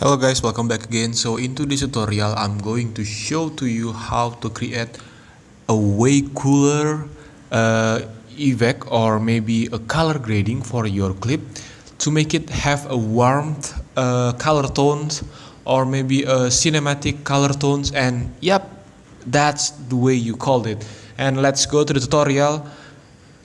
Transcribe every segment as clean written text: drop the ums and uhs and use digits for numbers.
Hello guys, welcome back again. So into this tutorial I'm going to show to you how to create a way cooler effect or maybe a color grading for your clip to make it have a warmth color tones or maybe a cinematic color tones, and yep, that's the way you called it. And let's go to the tutorial.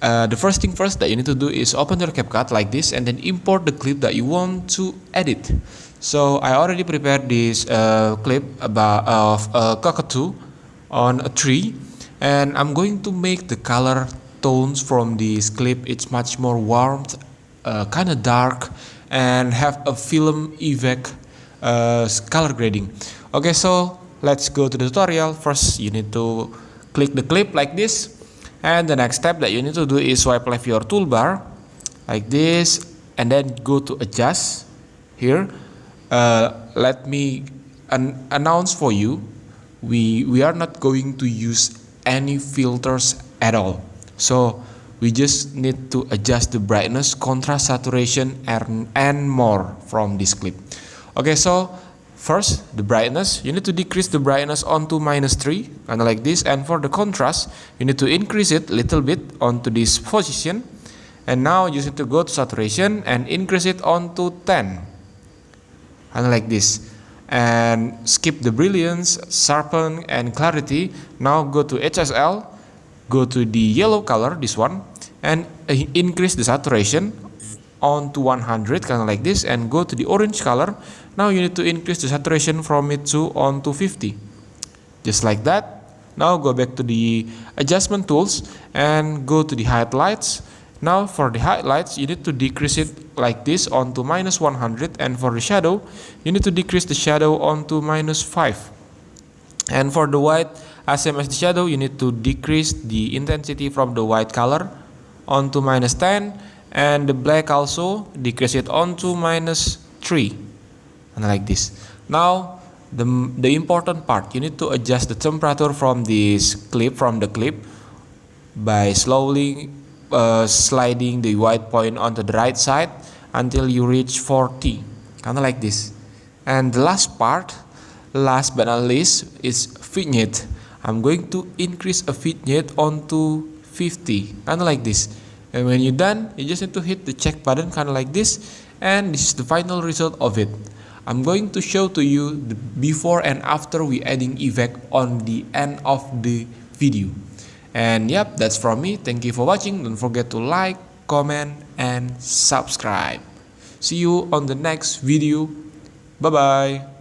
The first thing first that you need to do is open your CapCut like this and then import the clip that you want to edit. So I already prepared this clip of a cockatoo on a tree, and I'm going to make the color tones from this clip. It's much more warm, kind of dark, and have a film effect color grading. Okay, so let's go to the tutorial. First you need to click the clip like this, and the next step that you need to do is swipe left your toolbar like this and then go to adjust here. Let me announce for you, we are not going to use any filters at all. So we just need to adjust the brightness, contrast, saturation, and more from this clip. Okay, so first the brightness, you need to decrease the brightness onto -3, kind of like this. And for the contrast, you need to increase it a little bit onto this position. And now you need to go to saturation and increase it onto 10, kind of like this. And skip the brilliance, sharpen, and clarity. Now go to HSL, go to the yellow color, this one, and increase the saturation onto 100, kind of like this, and go to the orange color. Now you need to increase the saturation from it to onto 50, just like that. Now go back to the adjustment tools and go to the highlights. Now for the highlights, you need to decrease it like this onto -100, and for the shadow, you need to decrease the shadow onto -5. And for the white, as same as the shadow, you need to decrease the intensity from the white color onto -10, and the black also decrease it onto -3, and like this. Now the important part, you need to adjust the temperature from this clip, from the clip, by slowly sliding the white point onto the right side until you reach 40, kind of like this. And the last part, last but not least, is vignette. I'm going to increase a vignette onto 50, kind of like this. And when you're done, you just need to hit the check button, kind of like this, and this is the final result of it. I'm going to show to you the before and after we adding effect on the end of the video. And yep, that's from me. Thank you for watching. Don't forget to like, comment, and subscribe. See you on the next video. Bye bye.